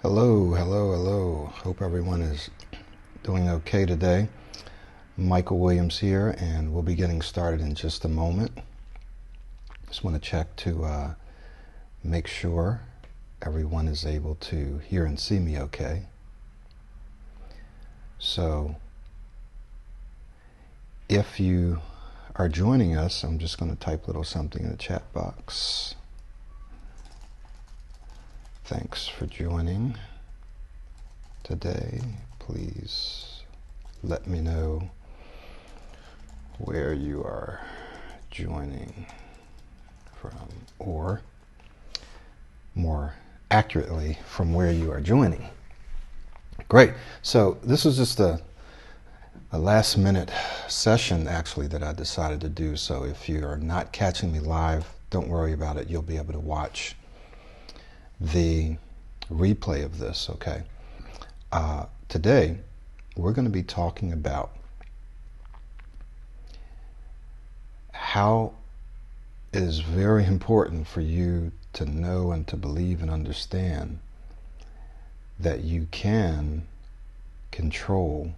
Hello, hello, hello. Hope everyone is doing okay today. Michael Williams here, and we'll be getting started in just a moment. Just want to check to make sure everyone is able to hear and see me okay. So, if you are joining us, I'm just going to type a little something in the chat box. Thanks for joining today. Please let me know where you are joining from, or more accurately, from where you are joining. Great. So this is just a last minute session actually that I decided to do. So if you are not catching me live, don't worry about it. You'll be able to watch the replay of this, okay? Today, we're going to be talking about how it is very important for you to know and to believe and understand that you can control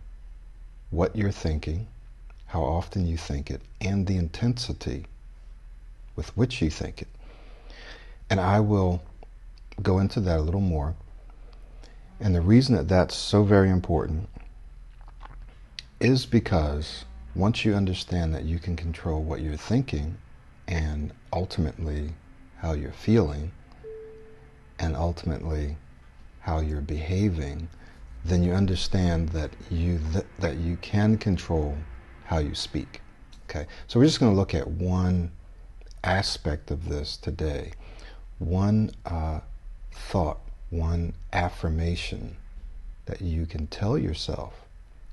what you're thinking, how often you think it, and the intensity with which you think it. And I will go into that a little more. And the reason that that's so very important is because once you understand that you can control what you're thinking and ultimately how you're feeling and ultimately how you're behaving, then you understand that you can control how you speak. Okay, so we're just going to look at one aspect of this today, one thought, one affirmation that you can tell yourself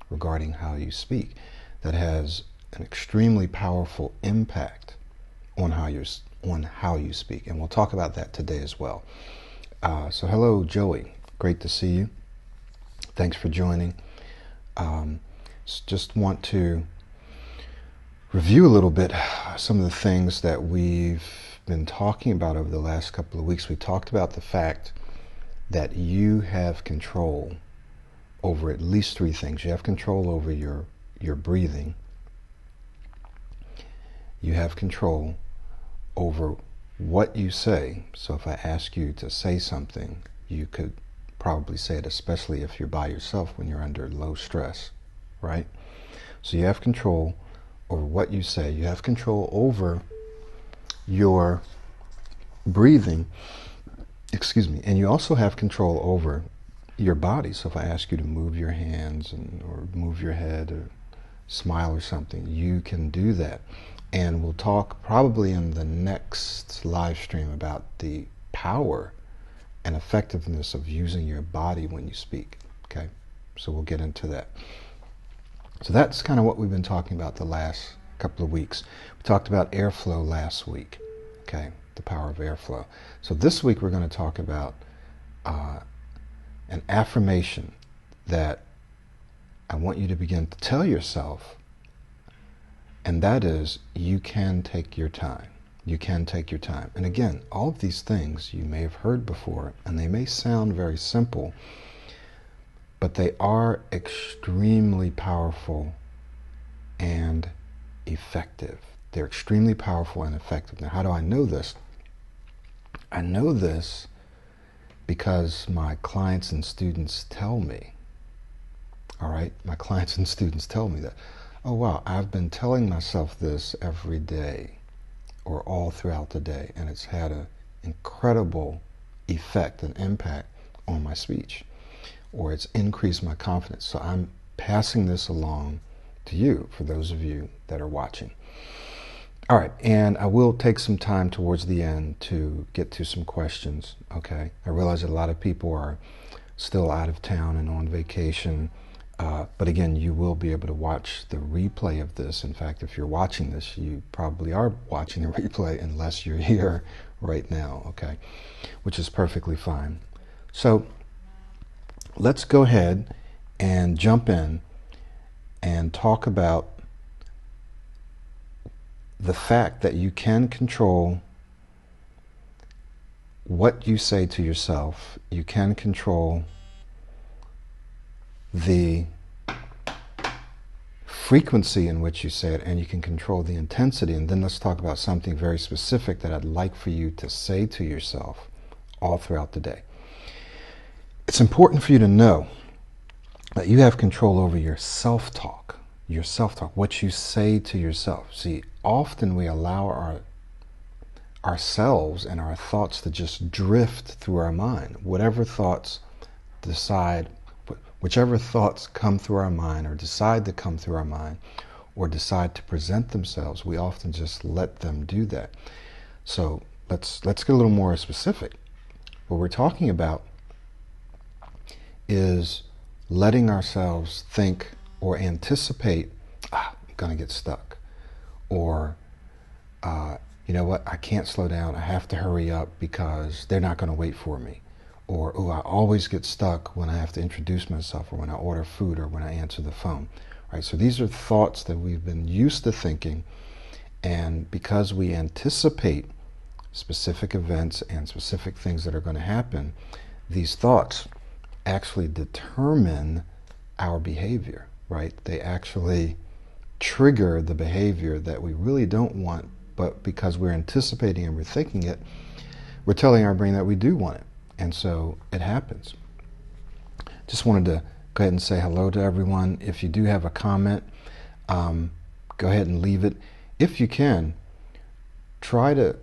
regarding how you speak that has an extremely powerful impact on how you speak, and we'll talk about that today as well. So hello, Joey. Great to see you. Thanks for joining. Just want to review a little bit some of the things that we've been talking about over the last couple of weeks. We talked about the fact that you have control over at least three things. You have control over your breathing. You have control over what you say. So if I ask you to say something, you could probably say it, especially if you're by yourself when you're under low stress, right? So you have control over what you say. You have control over your breathing, and you also have control over your body. So if I ask you to move your hands or move your head or smile or something, you can do that. And we'll talk probably in the next live stream about the power and effectiveness of using your body when you speak. Okay, so we'll get into that. So that's kind of what we've been talking about the last couple of weeks. We talked about airflow last week. Okay, the power of airflow. So this week we're going to talk about an affirmation that I want you to begin to tell yourself, and that is, you can take your time. You can take your time. And again, all of these things you may have heard before, and they may sound very simple, but they are extremely powerful and effective. They're extremely powerful and effective. Now, how do I know this? I know this because my clients and students tell me. All right? My clients and students tell me that, oh wow, I've been telling myself this every day or all throughout the day, and it's had an incredible effect and impact on my speech, or it's increased my confidence. So I'm passing this along to you, for those of you that are watching. All right, and I will take some time towards the end to get to some questions, okay? I realize that a lot of people are still out of town and on vacation, but again, you will be able to watch the replay of this. In fact, if you're watching this, you probably are watching the replay unless you're here right now, okay? Which is perfectly fine. So let's go ahead and jump in and talk about the fact that you can control what you say to yourself. You can control the frequency in which you say it, and you can control the intensity. And then let's talk about something very specific that I'd like for you to say to yourself all throughout the day. It's important for you to know that you have control over your self-talk. Your self-talk, what you say to yourself. See, often we allow ourselves and our thoughts to just drift through our mind. Whichever thoughts come through our mind or decide to come through our mind or decide to present themselves, we often just let them do that. So let's get a little more specific. What we're talking about is letting ourselves think or anticipate, I'm going to get stuck. Or, you know what, I can't slow down. I have to hurry up because they're not going to wait for me. Or, oh, I always get stuck when I have to introduce myself or when I order food or when I answer the phone. Right? So these are thoughts that we've been used to thinking. And because we anticipate specific events and specific things that are going to happen, these thoughts actually determine our behavior, right? They actually trigger the behavior that we really don't want, but because we're anticipating and we're thinking it, we're telling our brain that we do want it. And so it happens. Just wanted to go ahead and say hello to everyone. If you do have a comment, go ahead and leave it. If you can, try to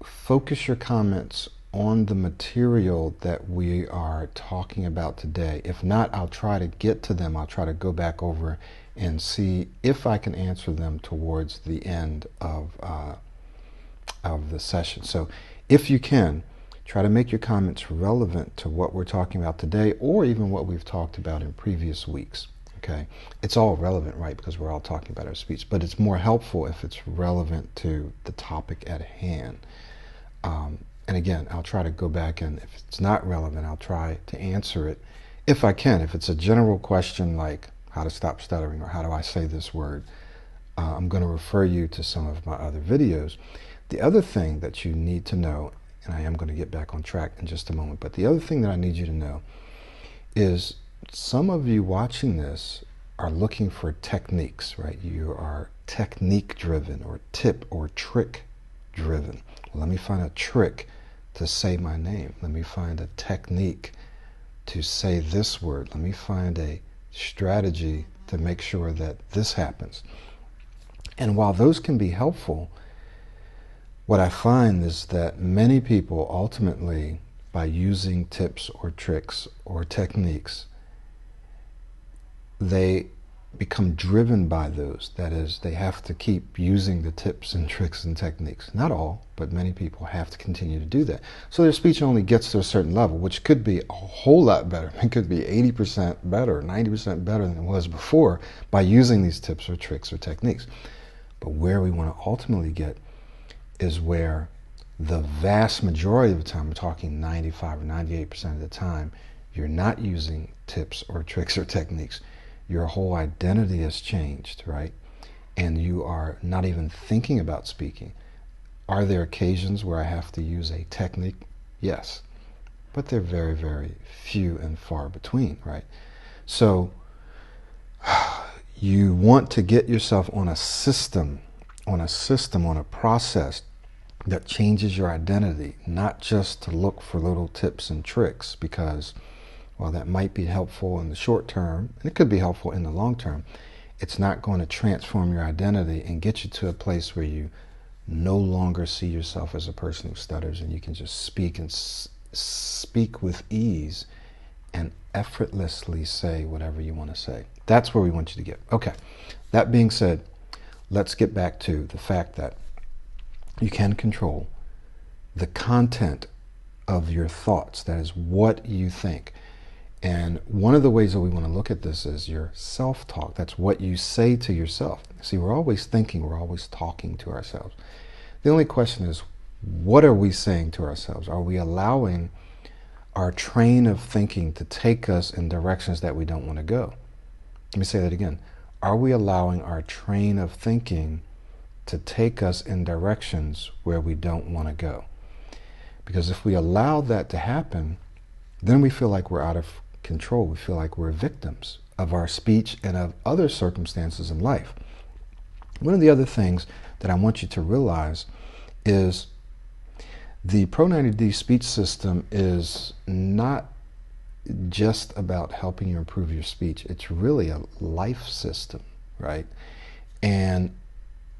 focus your comments on the material that we are talking about today. If not, I'll try to get to them. I'll try to go back over and see if I can answer them towards the end of the session. So if you can, try to make your comments relevant to what we're talking about today or even what we've talked about in previous weeks. Okay, it's all relevant, right, because we're all talking about our speech, but it's more helpful if it's relevant to the topic at hand. And again, I'll try to go back, and if it's not relevant, I'll try to answer it if I can. If it's a general question like how to stop stuttering or how do I say this word, I'm going to refer you to some of my other videos. The other thing that you need to know, and I am going to get back on track in just a moment, but the other thing that I need you to know is some of you watching this are looking for techniques, right? You are technique driven or tip or trick driven. Well, let me find a trick to say my name. Let me find a technique to say this word. Let me find a strategy to make sure that this happens. And while those can be helpful, what I find is that many people ultimately, by using tips or tricks or techniques, they become driven by those. That is, they have to keep using the tips and tricks and techniques. Not all, but many people have to continue to do that. So their speech only gets to a certain level, which could be a whole lot better. It could be 80% better, 90% better than it was before by using these tips or tricks or techniques. But where we want to ultimately get is where the vast majority of the time, we're talking 95 or 98% of the time, you're not using tips or tricks or techniques. Your whole identity has changed, right? And you are not even thinking about speaking. Are there occasions where I have to use a technique? Yes. But they're very, very few and far between, right? So you want to get yourself on a system, on a process that changes your identity, not just to look for little tips and tricks, because while that might be helpful in the short term, and it could be helpful in the long term, it's not going to transform your identity and get you to a place where you no longer see yourself as a person who stutters and you can just speak and speak with ease and effortlessly say whatever you want to say. That's where we want you to get. Okay, that being said, let's get back to the fact that you can control the content of your thoughts. That is what you think. And one of the ways that we want to look at this is your self-talk. That's what you say to yourself. See, we're always thinking, we're always talking to ourselves. The only question is, what are we saying to ourselves? Are we allowing our train of thinking to take us in directions that we don't want to go? Let me say that again. Are we allowing our train of thinking to take us in directions where we don't want to go? Because if we allow that to happen, then we feel like we're out of control. We feel like we're victims of our speech and of other circumstances in life. One of the other things that I want you to realize is the Pro90D speech system is not just about helping you improve your speech. It's really a life system, right? And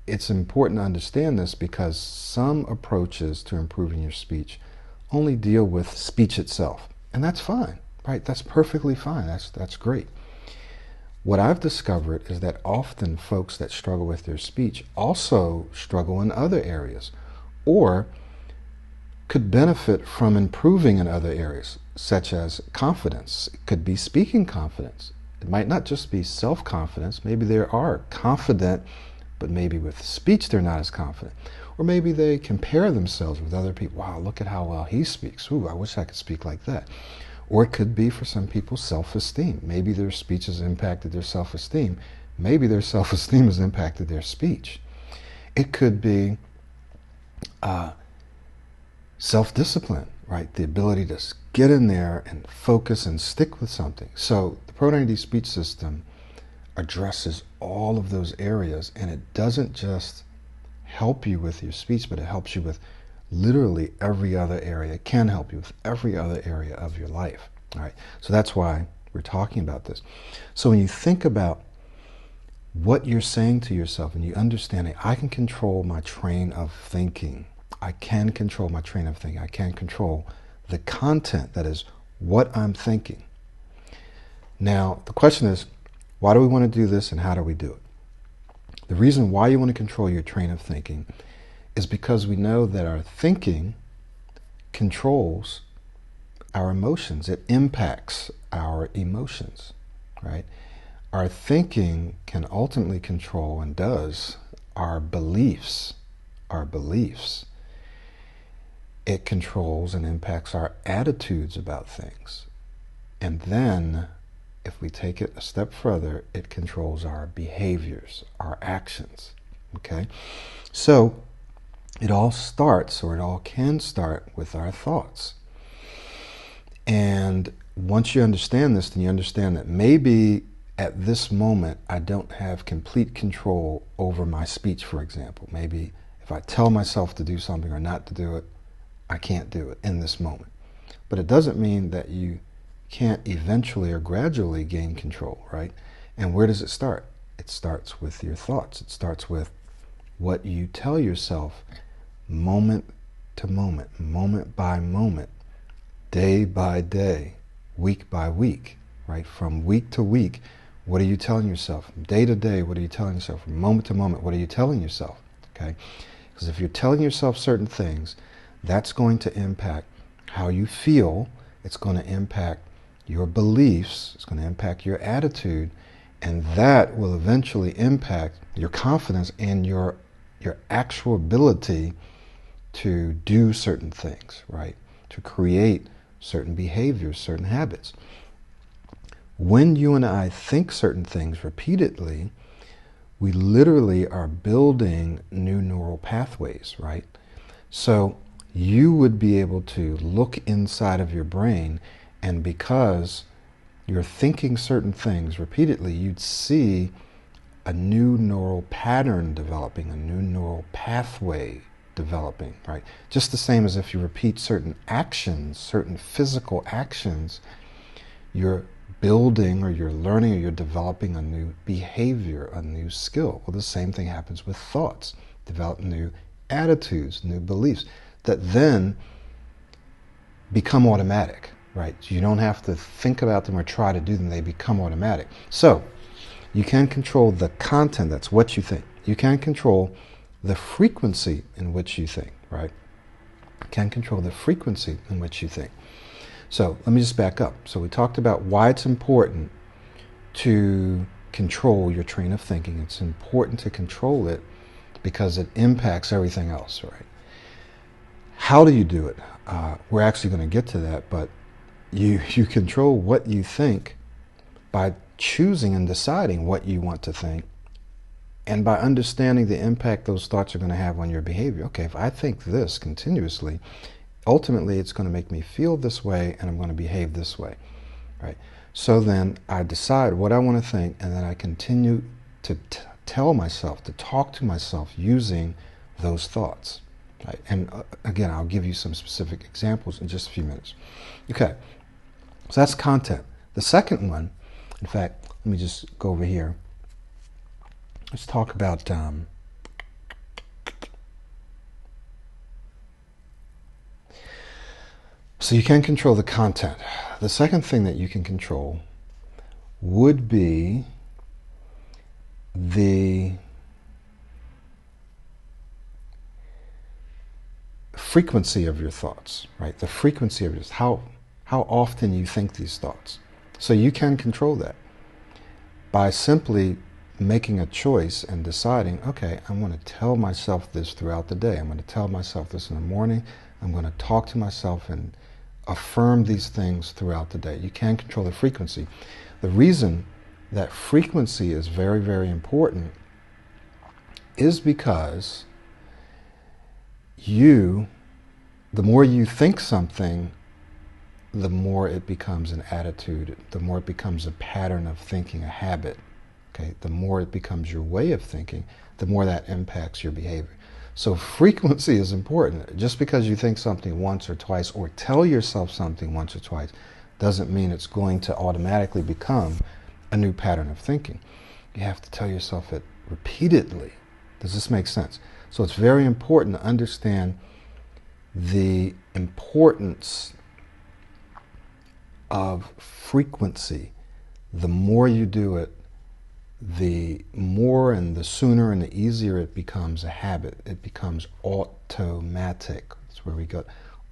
it's important to understand this because some approaches to improving your speech only deal with speech itself. And that's fine, right? That's perfectly fine. That's great. What I've discovered is that often folks that struggle with their speech also struggle in other areas, or could benefit from improving in other areas, such as confidence. It could be speaking confidence. It might not just be self-confidence. Maybe they are confident, but maybe with speech they're not as confident. Or maybe they compare themselves with other people. Wow, look at how well he speaks. Ooh, I wish I could speak like that. Or it could be for some people self-esteem. Maybe their speech has impacted their self-esteem. Maybe their self-esteem has impacted their speech. It could be self-discipline, right? The ability to get in there and focus and stick with something. So the Pro90D speech system addresses all of those areas, and it doesn't just help you with your speech, but it helps you with literally every other area. It can help you with every other area of your life. All right. So that's why we're talking about this. So when you think about what you're saying to yourself and you understand it, I can control my train of thinking. I can control my train of thinking. I can control the content, that is what I'm thinking. Now, the question is, why do we want to do this and how do we do it? The reason why you want to control your train of thinking is because we know that our thinking controls our emotions. It impacts our emotions, right? Our thinking can ultimately control, and does, our beliefs. Our beliefs. It controls and impacts our attitudes about things. And then, if we take it a step further, it controls our behaviors, our actions, okay? So, it all starts, or it all can start, with our thoughts. And once you understand this, then you understand that maybe at this moment I don't have complete control over my speech, for example. Maybe if I tell myself to do something or not to do it, I can't do it in this moment. But it doesn't mean that you can't eventually or gradually gain control, right? And where does it start? It starts with your thoughts. It starts with what you tell yourself moment to moment by moment, day by day, week by week, right? From week to week, what are you telling yourself? From day to day, what are you telling yourself? From moment to moment, what are you telling yourself? Okay? Because if you're telling yourself certain things, that's going to impact how you feel. It's going to impact your beliefs. It's going to impact your attitude. And that will eventually impact your confidence and your actual ability to do certain things, right? To create certain behaviors, certain habits. When you and I think certain things repeatedly, we literally are building new neural pathways, right? So you would be able to look inside of your brain, and because you're thinking certain things repeatedly, you'd see a new neural pattern developing, a new neural pathway developing, right? Just the same as if you repeat certain actions, certain physical actions, you're building or you're learning or you're developing a new behavior, a new skill. Well, the same thing happens with thoughts. Develop new attitudes, new beliefs that then become automatic, right? You don't have to think about them or try to do them. They become automatic. So you can control the content. That's what you think. You can control the frequency in which you think, right? You can control the frequency in which you think. So let me just back up. So we talked about why it's important to control your train of thinking. It's important to control it because it impacts everything else, right? How do you do it? We're actually going to get to that, but you control what you think by choosing and deciding what you want to think, and by understanding the impact those thoughts are going to have on your behavior. Okay, if I think this continuously, Ultimately, it's going to make me feel this way, and I'm going to behave this way, right? So then I decide what I want to think, and then I continue to tell myself, to talk to myself using those thoughts, right? And again, I'll give you some specific examples in just a few minutes. Okay, so that's content. The second one, in fact, let me just go over here. Let's talk about so you can control the content. The second thing that you can control would be the frequency of your thoughts, right? The frequency of yours, how often you think these thoughts. So you can control that by simply making a choice and deciding, okay, I'm going to tell myself this throughout the day. I'm going to tell myself this in the morning. I'm going to talk to myself and affirm these things throughout the day. You can control the frequency. The reason that frequency is very, very important is because the more you think something, the more it becomes an attitude, the more it becomes a pattern of thinking, a habit. Okay, the more it becomes your way of thinking, the more that impacts your behavior. So frequency is important. Just because you think something once or twice or tell yourself something once or twice doesn't mean it's going to automatically become a new pattern of thinking. You have to tell yourself it repeatedly. Does this make sense? So it's very important to understand the importance of frequency. The more you do it, the more and the sooner and the easier it becomes a habit. It becomes automatic. That's where we got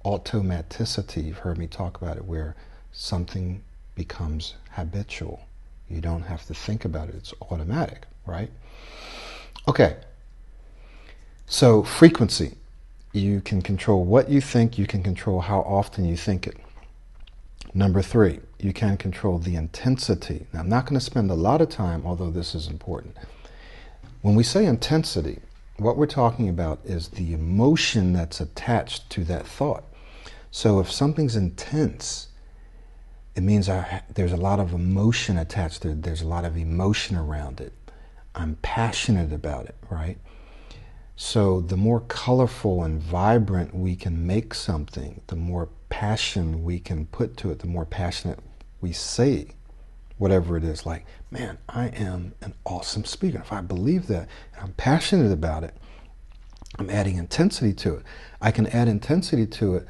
automaticity. You've heard me talk about it, where something becomes habitual. You don't have to think about it. It's automatic, right? Okay. So frequency. You can control what you think. You can control how often you think it. Number 3, you can control the intensity. Now, I'm not going to spend a lot of time, although this is important. When we say intensity, what we're talking about is the emotion that's attached to that thought. So if something's intense, it means there's a lot of emotion attached to it. There's a lot of emotion around it. I'm passionate about it, right? So the more colorful and vibrant we can make something, the more passion we can put to it, the more passionate we say whatever it is. Like, man, I am an awesome speaker. If I believe that and I'm passionate about it, I'm adding intensity to it. I can add intensity to it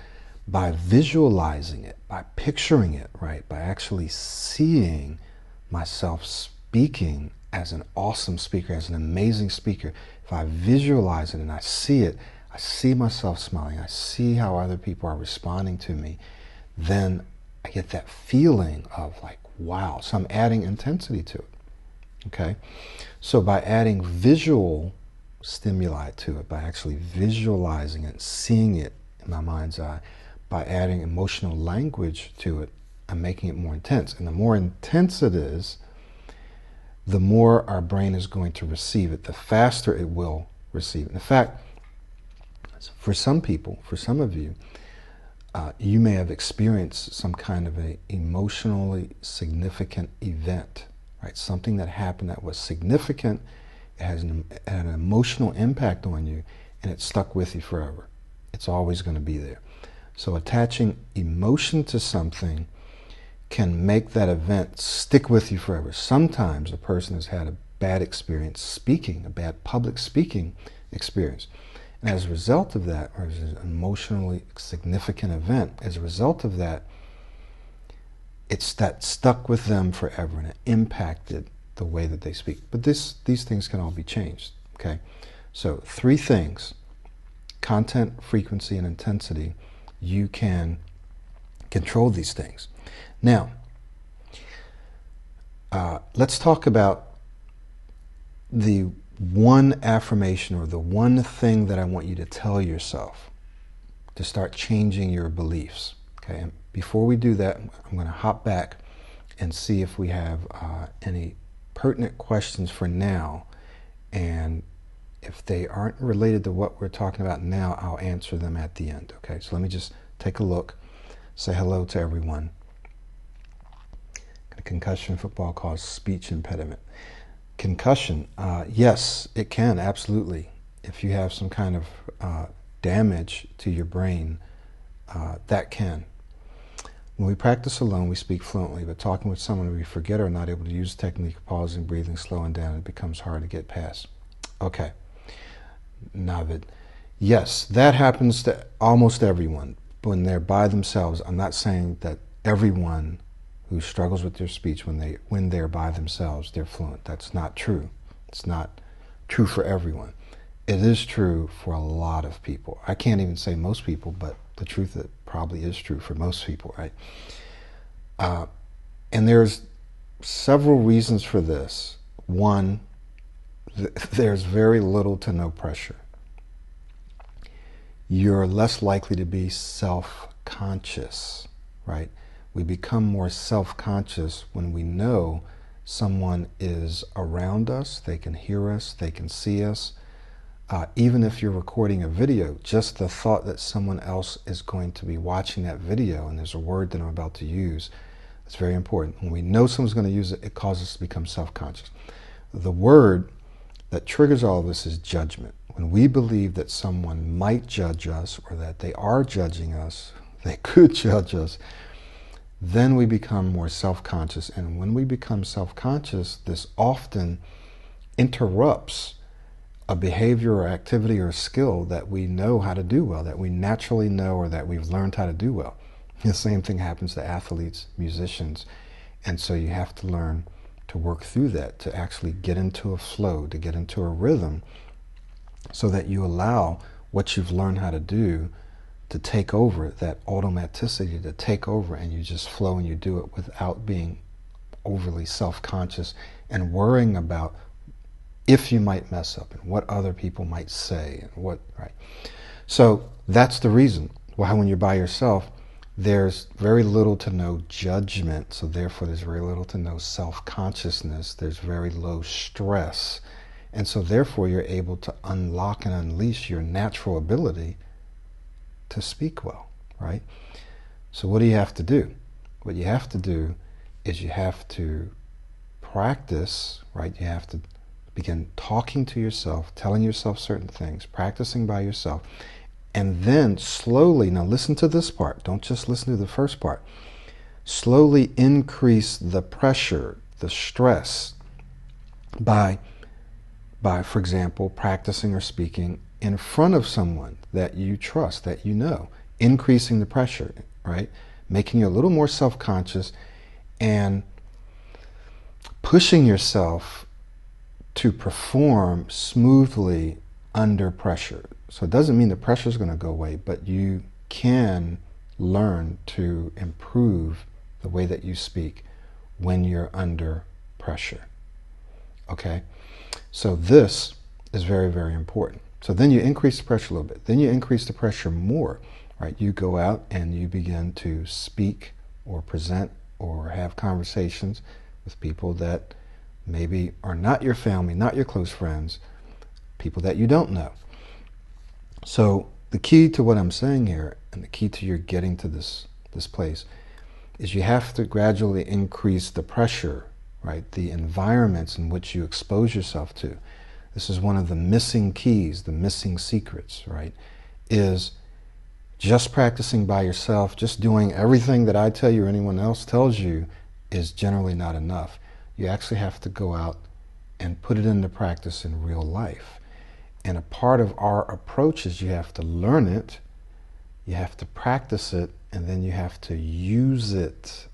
by visualizing it, by picturing it, right? By actually seeing myself speaking as an awesome speaker, as an amazing speaker. If I visualize it and I see it, I see myself smiling, I see how other people are responding to me, then I get that feeling of like, wow. So I'm adding intensity to it, okay? So by adding visual stimuli to it, by actually visualizing it, seeing it in my mind's eye, by adding emotional language to it, I'm making it more intense. And the more intense it is, the more our brain is going to receive it, the faster it will receive it. In fact, for some people, for some of you, you may have experienced some kind of a emotionally significant event, right? Something that happened that was significant, it had an emotional impact on you, and it stuck with you forever. It's always going to be there. So attaching emotion to something can make that event stick with you forever. Sometimes a person has had a bad experience speaking, a bad public speaking experience. And as a result of that, or as an emotionally significant event, as a result of that, it's that stuck with them forever and it impacted the way that they speak. But these things can all be changed, okay? So 3 things: content, frequency, and intensity. You can control these things. Now, let's talk about the one affirmation or the one thing that I want you to tell yourself to start changing your beliefs. Okay, and before we do that, I'm going to hop back and see if we have any pertinent questions for now. And if they aren't related to what we're talking about now, I'll answer them at the end. Okay, so let me just take a look, say hello to everyone. A concussion in football causes speech impediment. Concussion, yes, it can, absolutely. If you have some kind of damage to your brain, that can. When we practice alone, we speak fluently, but talking with someone we forget or are not able to use the technique of pausing, breathing, slowing down, it becomes hard to get past. Okay, Navid. Yes, that happens to almost everyone when they're by themselves. I'm not saying that everyone who struggles with their speech when they're by themselves, they're fluent. That's not true. It's not true for everyone. It is true for a lot of people. I can't even say most people, but the truth it probably is true for most people, right? And there's several reasons for this. One, there's very little to no pressure. You're less likely to be self-conscious, right? We become more self-conscious when we know someone is around us, they can hear us, they can see us. Even if you're recording a video, just the thought that someone else is going to be watching that video and there's a word that I'm about to use, it's very important. When we know someone's going to use it, it causes us to become self-conscious. The word that triggers all of this is judgment. When we believe that someone might judge us or that they are judging us, they could judge us, then we become more self-conscious. And when we become self-conscious, this often interrupts a behavior or activity or skill that we know how to do well, that we naturally know or that we've learned how to do well. The same thing happens to athletes, musicians, and so you have to learn to work through that, to actually get into a flow, to get into a rhythm, so that you allow what you've learned how to do to take over, that automaticity to take over, and you just flow and you do it without being overly self-conscious and worrying about if you might mess up and what other people might say and what, right? So that's the reason why when you're by yourself, there's very little to no judgment. So therefore there's very little to no self-consciousness. There's very low stress. And so therefore you're able to unlock and unleash your natural ability to speak well, right? So what do you have to do? What you have to do is you have to practice, right? You have to begin talking to yourself, telling yourself certain things, practicing by yourself, and then slowly, now listen to this part, don't just listen to the first part, slowly increase the pressure, the stress, by, for example, practicing or speaking in front of someone that you trust, that you know, increasing the pressure, right? Making you a little more self-conscious and pushing yourself to perform smoothly under pressure. So it doesn't mean the pressure is going to go away, but you can learn to improve the way that you speak when you're under pressure. Okay? So this is very, very important. So then you increase the pressure a little bit. Then you increase the pressure more, right? You go out and you begin to speak or present or have conversations with people that maybe are not your family, not your close friends, people that you don't know. So the key to what I'm saying here, and the key to your getting to this place, is you have to gradually increase the pressure, right? The environments in which you expose yourself to. This is one of the missing keys, the missing secrets, right? Is just practicing by yourself, just doing everything that I tell you or anyone else tells you is generally not enough. You actually have to go out and put it into practice in real life. And a part of our approach is you have to learn it, you have to practice it, and then you have to use it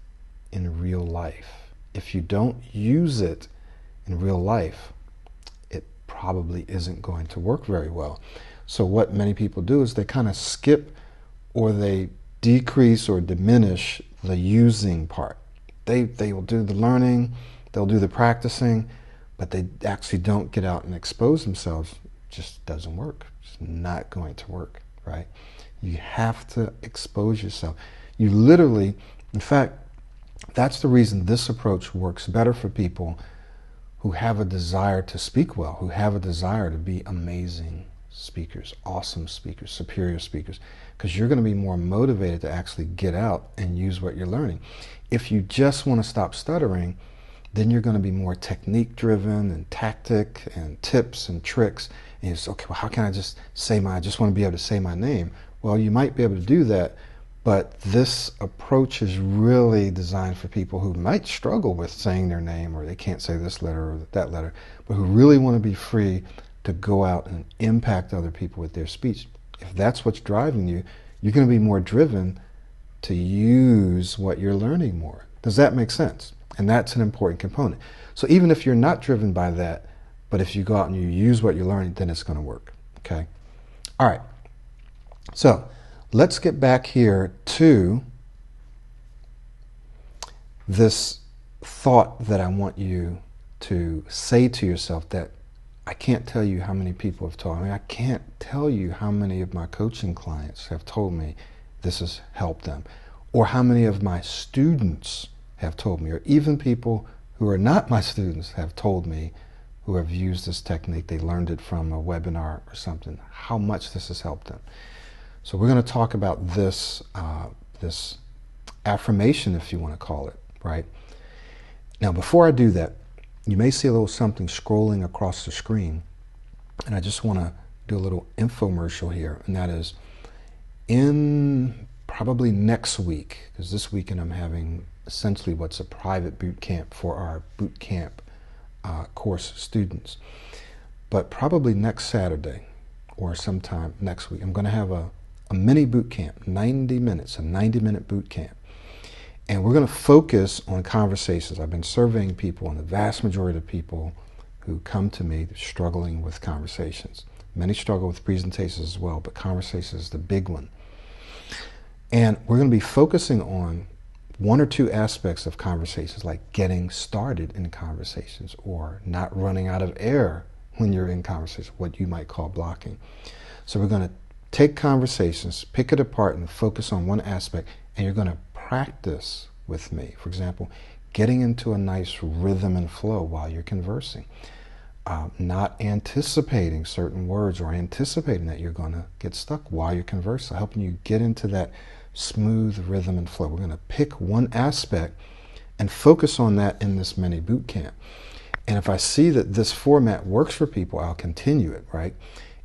in real life. If you don't use it in real life, it probably isn't going to work very well. So what many people do is they kind of skip or they decrease or diminish the using part. They will do the learning, they'll do the practicing, but they actually don't get out and expose themselves. It just doesn't work. It's not going to work, right? You have to expose yourself. You literally, in fact, that's the reason this approach works better for people who have a desire to speak well, who have a desire to be amazing speakers, awesome speakers, superior speakers, because you're going to be more motivated to actually get out and use what you're learning. If you just want to stop stuttering, then you're going to be more technique driven and tactic and tips and tricks. And you say, okay, well, how can I just I just want to be able to say my name. Well, you might be able to do that, but this approach is really designed for people who might struggle with saying their name, or they can't say this letter or that letter, but who really want to be free to go out and impact other people with their speech. If that's what's driving you, you're going to be more driven to use what you're learning more. Does that make sense? And that's an important component. So even if you're not driven by that, but if you go out and you use what you're learning, then it's going to work. Okay? All right. So let's get back here to this thought that I want you to say to yourself, that I can't tell you how many people have told me. I can't tell you how many of my coaching clients have told me this has helped them, or how many of my students have told me, or even people who are not my students have told me, who have used this technique, they learned it from a webinar or something, how much this has helped them. So we're going to talk about this, this affirmation, if you want to call it, right? Now, before I do that, you may see a little something scrolling across the screen, and I just want to do a little infomercial here, and that is, in probably next week, because this weekend I'm having essentially what's a private boot camp for our boot camp course students. But probably next Saturday or sometime next week, I'm going to have a mini boot camp, 90 minutes, a 90-minute boot camp. And we're going to focus on conversations. I've been surveying people, and the vast majority of people who come to me struggling with conversations. Many struggle with presentations as well, but conversations is the big one. And we're going to be focusing on one or two aspects of conversations, like getting started in conversations, or not running out of air when you're in conversation, what you might call blocking. So we're going to take conversations, pick it apart, and focus on one aspect, and you're going to practice with me. For example, getting into a nice rhythm and flow while you're conversing. Not anticipating certain words, or anticipating that you're going to get stuck while you're conversing, helping you get into that smooth rhythm and flow. We're going to pick one aspect and focus on that in this mini boot camp. And if I see that this format works for people, I'll continue it, right?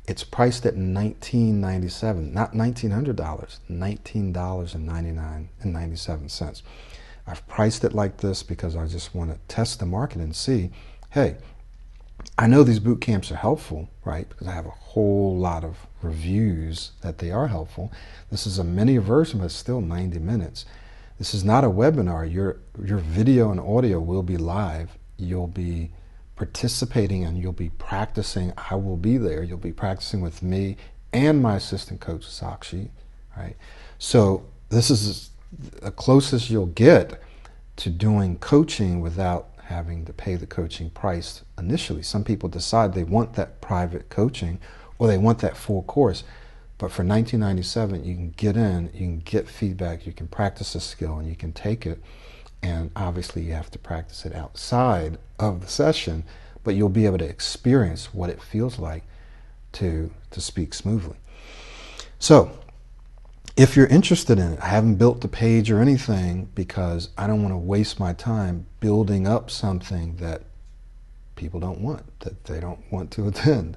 It's priced at $19.97, not $1,900, $19.97. I've priced it like this because I just want to test the market and see, hey, I know these boot camps are helpful, right? Because I have a whole lot of reviews that they are helpful. This is a mini version, but it's still 90 minutes. This is not a webinar. Your video and audio will be live. You'll be participating and you'll be practicing. I will be there. You'll be practicing with me and my assistant coach, Sakshi, right? So this is the closest you'll get to doing coaching without having to pay the coaching price initially. Some people decide they want that private coaching, or they want that full course. But for $19.97, you can get in, you can get feedback, you can practice a skill, and you can take it. And obviously you have to practice it outside of the session, but you'll be able to experience what it feels like to speak smoothly. So if you're interested in it, I haven't built the page or anything because I don't want to waste my time building up something that people don't want, that they don't want to attend.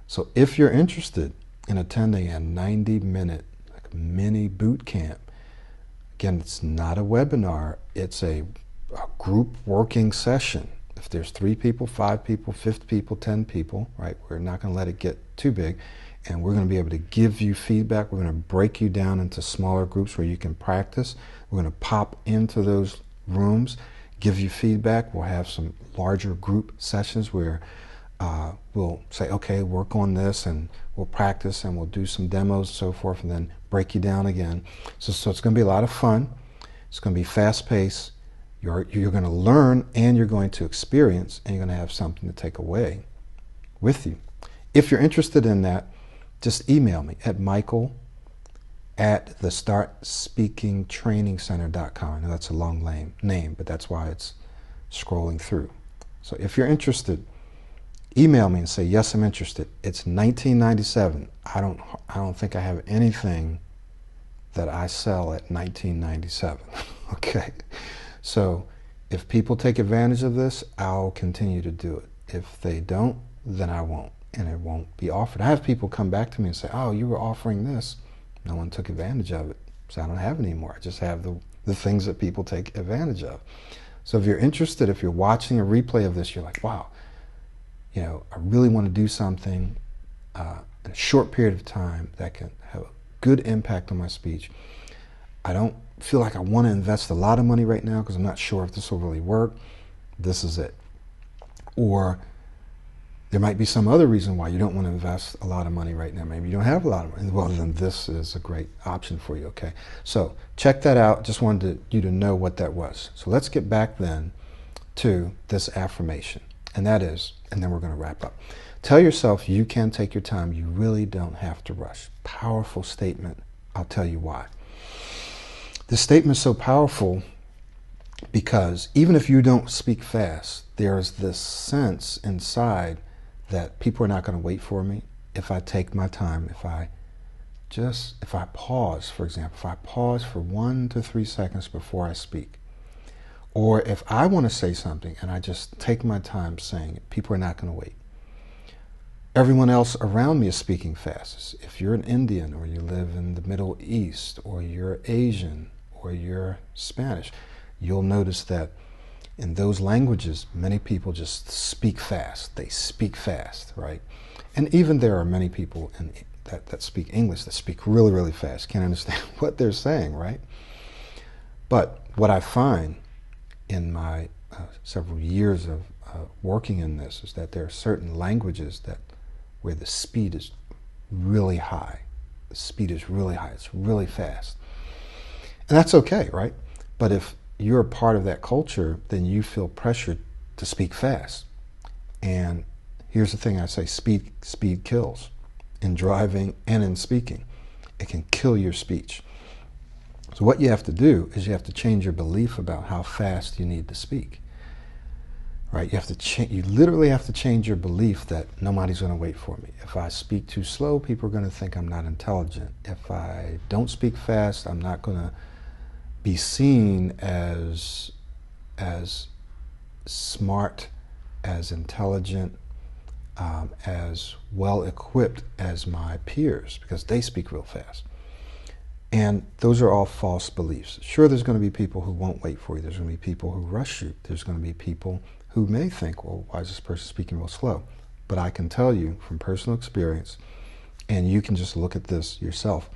So if you're interested in attending a 90-minute mini boot camp, again, it's not a webinar, it's a group working session. If there's 3 people, 5 people, 50 people, 10 people, right, we're not going to let it get too big. And we're going to be able to give you feedback. We're going to break you down into smaller groups where you can practice. We're going to pop into those rooms, give you feedback. We'll have some larger group sessions where we'll say, okay, work on this, and we'll practice, and we'll do some demos and so forth, and then break you down again. So it's going to be a lot of fun. It's going to be fast-paced. You're going to learn, and you're going to experience, and you're going to have something to take away with you. If you're interested in that, just email me at michael@thestartspeakingtrainingcenter.com. I know that's a long name, but that's why it's scrolling through. So if you're interested, email me and say, yes, I'm interested. It's 1997. I don't think I have anything that I sell at 1997. Okay. So if people take advantage of this, I'll continue to do it. If they don't, then I won't, and it won't be offered. I have people come back to me and say, oh, you were offering this. No one took advantage of it, so I don't have it anymore. I just have the things that people take advantage of. So if you're interested, if you're watching a replay of this, you're like, wow, I really want to do something in a short period of time that can have a good impact on my speech. I don't feel like I want to invest a lot of money right now because I'm not sure if this will really work. This is it. Or there might be some other reason why you don't want to invest a lot of money right now. Maybe you don't have a lot of money. Well, then this is a great option for you, okay? So check that out. Just wanted you to know what that was. So let's get back then to this affirmation. And that is, and then we're going to wrap up. Tell yourself you can take your time. You really don't have to rush. Powerful statement. I'll tell you why. This statement is so powerful because even if you don't speak fast, there's this sense inside that people are not going to wait for me if I take my time, if I pause, for example, if I pause for 1 to 3 seconds before I speak. Or if I want to say something and I just take my time saying it, people are not going to wait. Everyone else around me is speaking fast. If you're an Indian, or you live in the Middle East, or you're Asian, or you're Spanish, you'll notice that in those languages, many people just speak fast. They speak fast, right? And even there are many people that speak English that speak really, really fast. Can't understand what they're saying, right? But what I find in my several years of working in this is that there are certain languages where the speed is really high. The speed is really high. It's really fast. And that's okay, right? But if you're a part of that culture, then you feel pressured to speak fast. And here's the thing I say, speed kills. In driving and in speaking. It can kill your speech. So what you have to do is you have to change your belief about how fast you need to speak. Right? You literally have to change your belief that nobody's going to wait for me. If I speak too slow, people are going to think I'm not intelligent. If I don't speak fast, I'm not going to be seen as smart, as intelligent, as well equipped as my peers because they speak real fast. And those are all false beliefs. Sure, there's going to be people who won't wait for you. There's going to be people who rush you. There's going to be people who may think, well, why is this person speaking real slow? But I can tell you from personal experience, and you can just look at this yourself,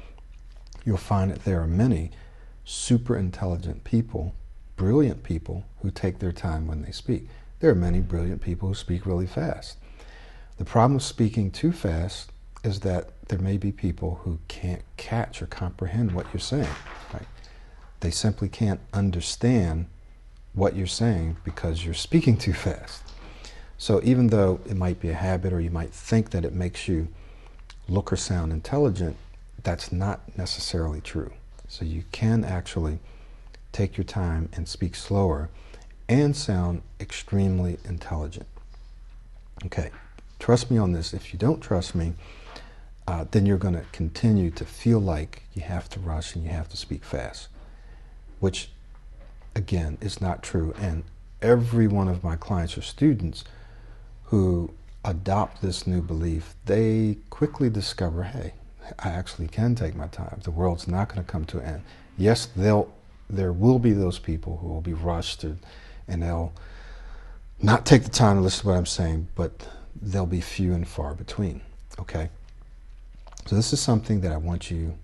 you'll find that there are many super intelligent people, brilliant people, who take their time when they speak. There are many brilliant people who speak really fast. The problem with speaking too fast is that there may be people who can't catch or comprehend what you're saying. Right? They simply can't understand what you're saying because you're speaking too fast. So even though it might be a habit or you might think that it makes you look or sound intelligent, that's not necessarily true. So you can actually take your time and speak slower and sound extremely intelligent. Okay, trust me on this. If you don't trust me, then you're going to continue to feel like you have to rush and you have to speak fast, which again is not true. And every one of my clients or students who adopt this new belief, they quickly discover, hey, I actually can take my time. The world's not going to come to an end. Yes, there will be those people who will be rushed and they'll not take the time to listen to what I'm saying, but they'll be few and far between, okay? So this is something that I want you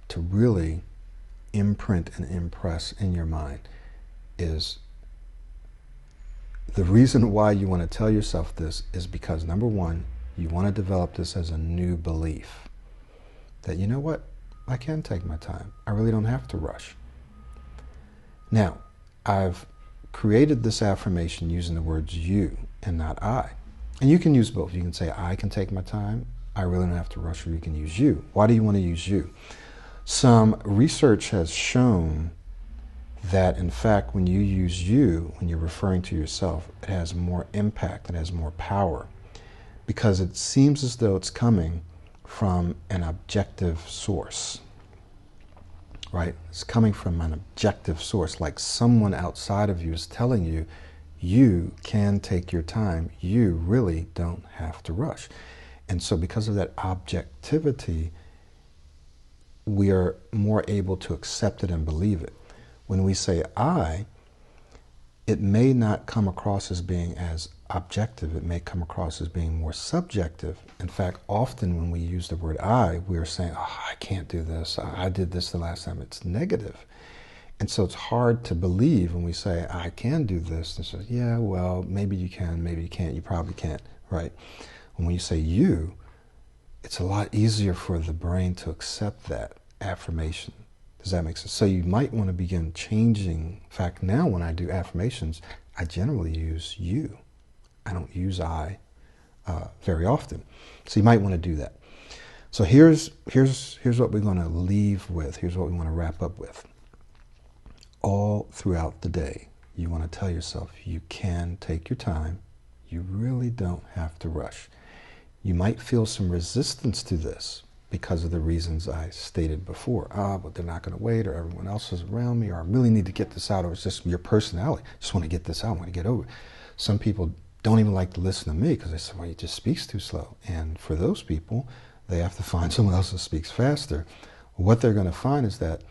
to really imprint and impress in your mind, is the reason why you want to tell yourself this is because, number one, you want to develop this as a new belief. That, you know what, I can take my time. I really don't have to rush. Now, I've created this affirmation using the words you and not I. And you can use both. You can say, I can take my time. I really don't have to rush, or you can use you. Why do you want to use you? Some research has shown that in fact when you use you, when you're referring to yourself, it has more impact, it has more power, because it seems as though it's coming from an objective source, right? It's coming from an objective source, like someone outside of you is telling you, you can take your time, you really don't have to rush. And so because of that objectivity, we are more able to accept it and believe it. When we say I, it may not come across as being as objective. It may come across as being more subjective. In fact, often when we use the word I, we are saying, oh, I can't do this. I did this the last time. It's negative. And so it's hard to believe when we say, I can do this. And so, yeah, well, maybe you can, maybe you can't. You probably can't, right? And when you say you, it's a lot easier for the brain to accept that affirmation. Does that make sense? So you might want to begin changing. In fact, now when I do affirmations, I generally use you. I don't use I very often. So you might want to do that. So here's what we're going to leave with. Here's what we want to wrap up with. All throughout the day, you want to tell yourself you can take your time. You really don't have to rush. You might feel some resistance to this because of the reasons I stated before. But they're not going to wait, or everyone else is around me, or I really need to get this out, or it's just your personality. I just want to get this out. I want to get over it. Some people don't even like to listen to me because they say, well, he just speaks too slow. And for those people, they have to find someone else who speaks faster. What they're going to find is that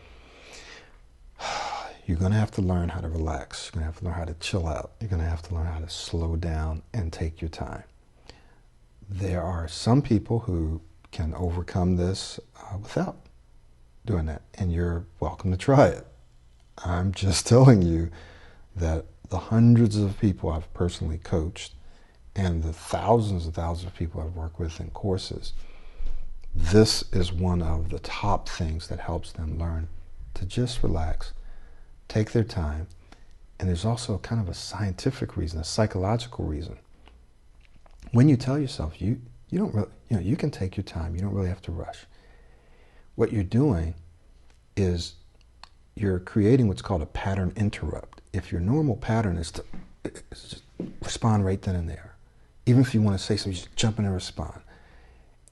you're going to have to learn how to relax. You're going to have to learn how to chill out. You're going to have to learn how to slow down and take your time. There are some people who can overcome this without doing that, and you're welcome to try it. I'm just telling you that the hundreds of people I've personally coached and the thousands and thousands of people I've worked with in courses, this is one of the top things that helps them learn to just relax, take their time. And there's also kind of a scientific reason, a psychological reason. When you tell yourself you don't really, you can take your time, you don't really have to rush, what you're doing is you're creating what's called a pattern interrupt. If your normal pattern is to just respond right then and there, even if you want to say something, just jump in and respond.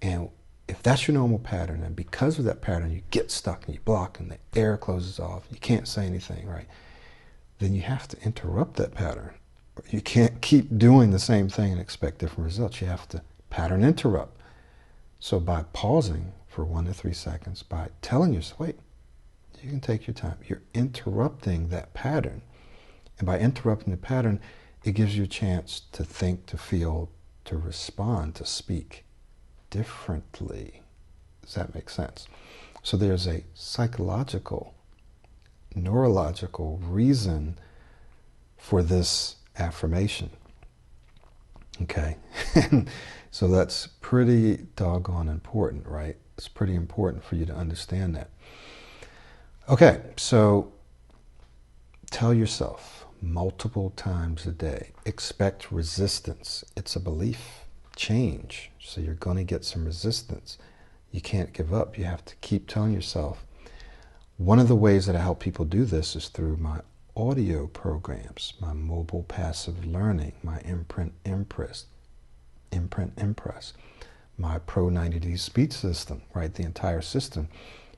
And if that's your normal pattern, and because of that pattern you get stuck and you block and the air closes off, you can't say anything, right? Then you have to interrupt that pattern. You can't keep doing the same thing and expect different results. You have to pattern interrupt. So by pausing for 1 to 3 seconds, by telling yourself, wait, you can take your time. You're interrupting that pattern. And by interrupting the pattern, it gives you a chance to think, to feel, to respond, to speak differently. Does that make sense? So there's a psychological, neurological reason for this affirmation. Okay? So that's pretty doggone important, right? It's pretty important for you to understand that. Okay, so tell yourself multiple times a day. Expect resistance. It's a belief change. So you're going to get some resistance. You can't give up. You have to keep telling yourself. One of the ways that I help people do this is through my audio programs, my mobile passive learning, my imprint impress, my Pro 90D speech system, right? The entire system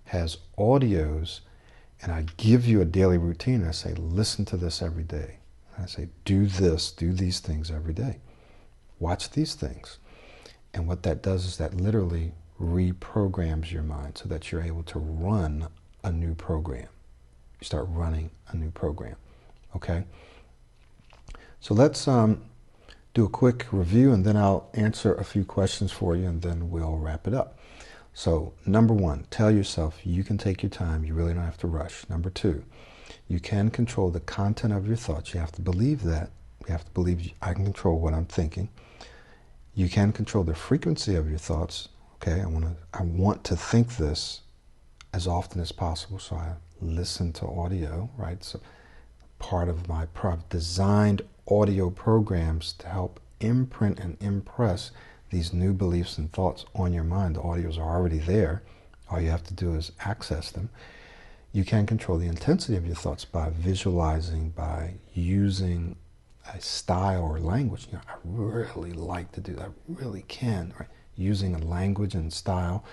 has audios, and I give you a daily routine. I say, listen to this every day. I say, do this, do these things every day. Watch these things. And what that does is that literally reprograms your mind so that you're able to run a new program. You start running a new program, okay? So let's do a quick review, and then I'll answer a few questions for you, and then we'll wrap it up. So, number 1, tell yourself you can take your time. You really don't have to rush. Number 2, you can control the content of your thoughts. You have to believe that. You have to believe I can control what I'm thinking. You can control the frequency of your thoughts. Okay, I want to think this as often as possible, so I listen to audio, right? So part of my designed audio programs to help imprint and impress these new beliefs and thoughts on your mind. The audios are already there. All you have to do is access them. You can control the intensity of your thoughts by visualizing, by using a style or language. You know, I really like to do that. I really can, right? Using a language and style,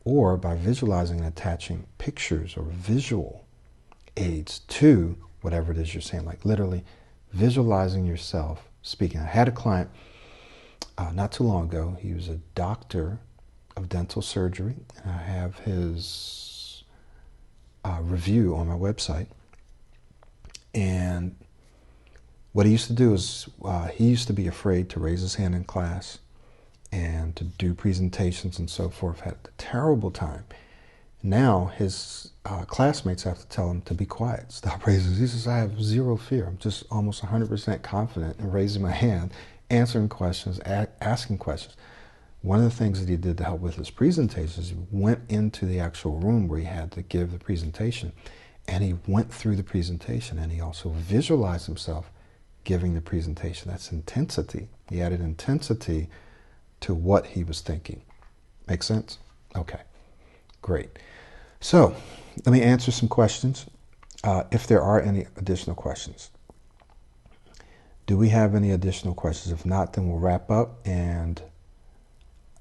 or by visualizing and attaching pictures or visual aids to whatever it is you're saying, like literally visualizing yourself speaking. I had a client not too long ago. He was a doctor of dental surgery, and I have his review on my website. And what he used to do is he used to be afraid to raise his hand in class and to do presentations and so forth. Had a terrible time. Now his classmates have to tell him to be quiet, stop raising. He says, I have zero fear. I'm just almost 100% confident in raising my hand, answering questions, asking questions. One of the things that he did to help with his presentations, he went into the actual room where he had to give the presentation, and he went through the presentation, and he also visualized himself giving the presentation. That's intensity. He added intensity to what he was thinking. Make sense? Okay, great. So let me answer some questions, if there are any additional questions. Do we have any additional questions? If not, then we'll wrap up, and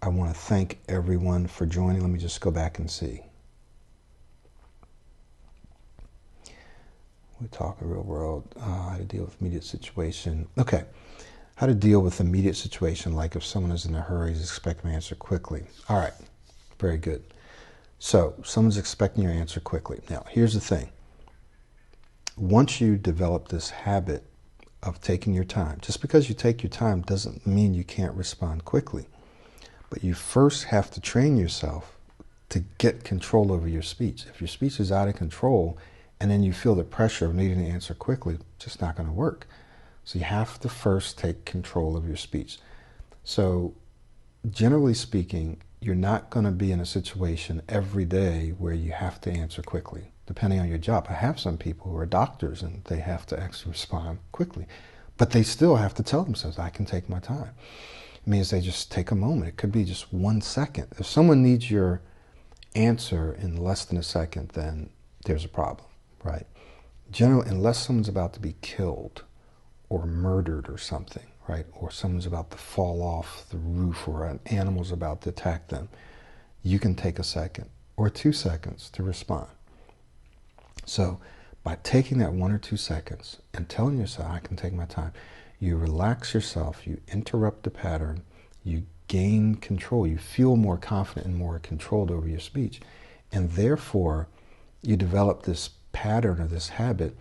I want to thank everyone for joining. Let me just go back and see. We talk a real world, how to deal with immediate situation. Okay, how to deal with immediate situation, like if someone is in a hurry, is expecting an answer quickly. All right, very good. So someone's expecting your answer quickly. Now, here's the thing. Once you develop this habit of taking your time, just because you take your time doesn't mean you can't respond quickly. But you first have to train yourself to get control over your speech. If your speech is out of control and then you feel the pressure of needing to answer quickly, it's just not going to work. So you have to first take control of your speech. So generally speaking, you're not going to be in a situation every day where you have to answer quickly, depending on your job. I have some people who are doctors and they have to actually respond quickly, but they still have to tell themselves, I can take my time. It means they just take a moment. It could be just 1 second. If someone needs your answer in less than a second, then there's a problem, right? Generally, unless someone's about to be killed or murdered or something, right? Or someone's about to fall off the roof or an animal's about to attack them, you can take a second or 2 seconds to respond. So by taking that 1 or 2 seconds and telling yourself, I can take my time, you relax yourself, you interrupt the pattern, you gain control, you feel more confident and more controlled over your speech. And therefore, you develop this pattern or this habit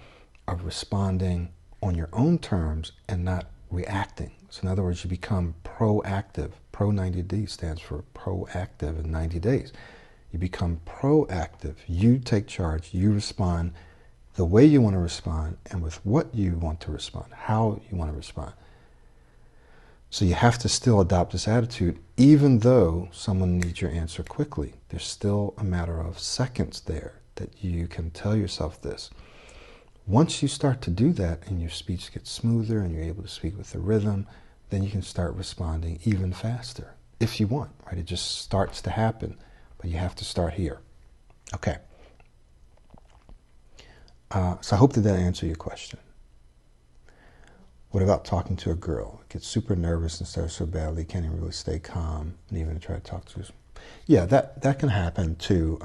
of responding on your own terms and not reacting. So in other words, you become proactive. Pro 90D stands for proactive in 90 days. You become proactive. You take charge. You respond the way you want to respond and with what you want to respond, how you want to respond. So you have to still adopt this attitude, even though someone needs your answer quickly. There's still a matter of seconds there that you can tell yourself this. Once you start to do that and your speech gets smoother and you're able to speak with the rhythm, then you can start responding even faster, if you want, right? It just starts to happen, but you have to start here. Okay. So I hope that answered your question. What about talking to a girl? Gets super nervous and starts so badly, can't even really stay calm, and even try to talk to her. Yeah, that can happen to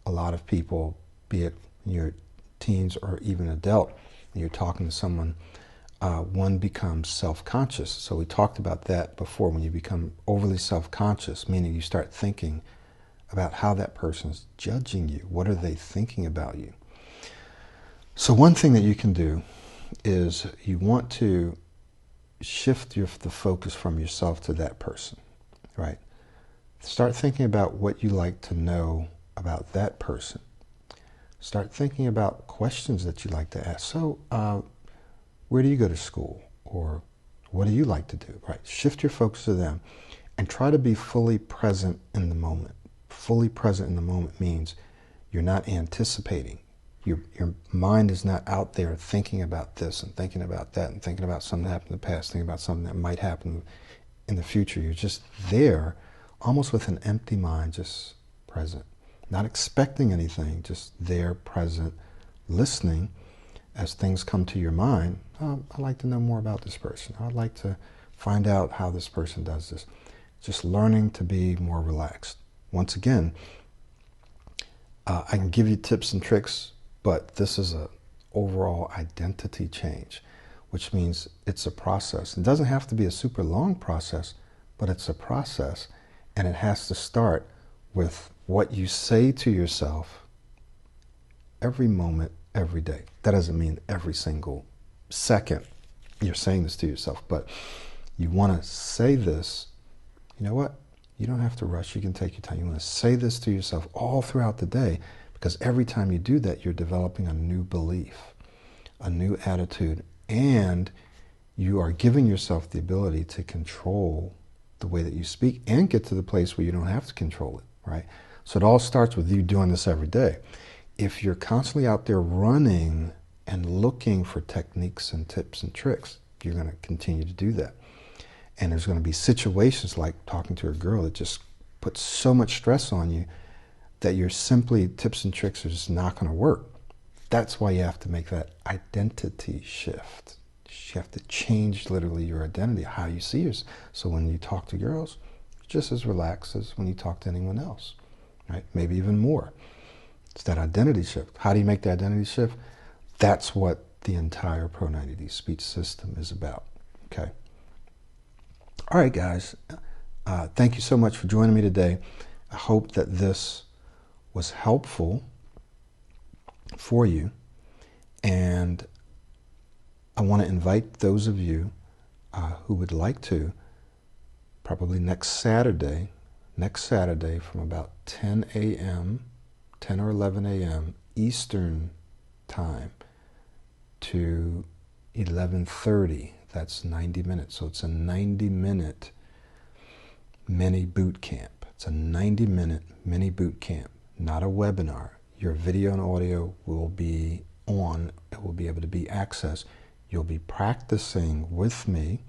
a lot of people, be it in your teens or even adult. When you're talking to someone, one becomes self-conscious. So we talked about that before. When you become overly self-conscious, meaning you start thinking about how that person's judging you. What are they thinking about you? So one thing that you can do is you want to shift the focus from yourself to that person, right? Start thinking about what you like to know about that person. Start thinking about questions that you like to ask. So, where do you go to school? Or what do you like to do, right? Shift your focus to them and try to be fully present in the moment. Fully present in the moment means you're not anticipating. Your mind is not out there thinking about this and thinking about that and thinking about something that happened in the past, thinking about something that might happen in the future. You're just there, almost with an empty mind, just present. not expecting anything, just there, present, listening. As things come to your mind, I'd like to know more about this person. I'd like to find out how this person does this. Just learning to be more relaxed. Once again, I can give you tips and tricks, but this is an overall identity change, which means it's a process. It doesn't have to be a super long process, but it's a process, and it has to start with what you say to yourself every moment, every day. That doesn't mean every single second you're saying this to yourself, but you want to say this. You know what? You don't have to rush. You can take your time. You want to say this to yourself all throughout the day, because every time you do that, you're developing a new belief, a new attitude, and you are giving yourself the ability to control the way that you speak and get to the place where you don't have to control it, right? So it all starts with you doing this every day. If you're constantly out there running and looking for techniques and tips and tricks, you're going to continue to do that. And there's going to be situations like talking to a girl that just puts so much stress on you that your simply tips and tricks are just not going to work. That's why you have to make that identity shift. You have to change literally your identity, how you see yourself. So when you talk to girls, just as relaxed as when you talk to anyone else, right? Maybe even more. It's that identity shift. How do you make the identity shift? That's what the entire Pro 90D speech system is about, okay? All right, guys. Thank you so much for joining me today. I hope that this was helpful for you. And I want to invite those of you who would like to, probably next Saturday from about 10 a.m., 10 or 11 a.m. Eastern time to 11:30. That's 90 minutes. So it's a 90-minute mini boot camp. It's a 90-minute mini boot camp, not a webinar. Your video and audio will be on. It will be able to be accessed. You'll be practicing with me,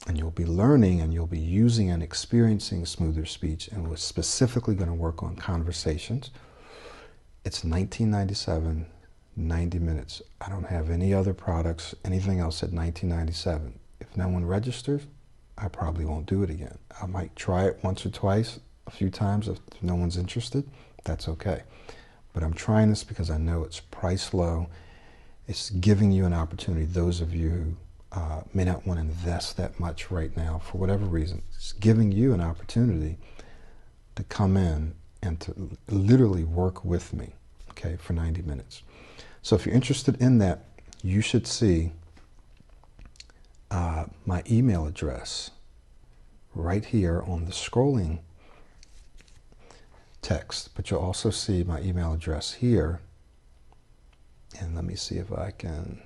and you'll be learning, and you'll be using and experiencing smoother speech, and we're specifically going to work on conversations. It's $19.97. 90 minutes. I don't have any other products, anything else at $19.97. If no one registers, I probably won't do it again. I might try it once or twice, a few times. If no one's interested, that's okay. But I'm trying this because I know it's price low. It's giving you an opportunity, those of you who may not want to invest that much right now for whatever reason. It's giving you an opportunity to come in and to literally work with me, okay, for 90 minutes. So if you're interested in that, you should see my email address right here on the scrolling text. But you'll also see my email address here. And let me see if I can.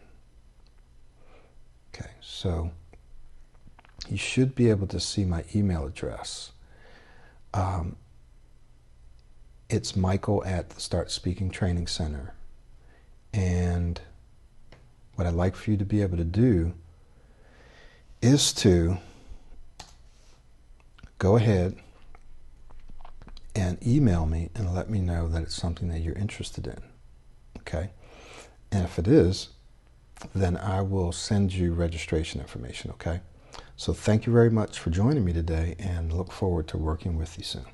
Okay, so you should be able to see my email address. It's Michael at the Start Speaking Training Center. And what I'd like for you to be able to do is to go ahead and email me and let me know that it's something that you're interested in, okay? And if it is, then I will send you registration information, okay? So thank you very much for joining me today, and look forward to working with you soon.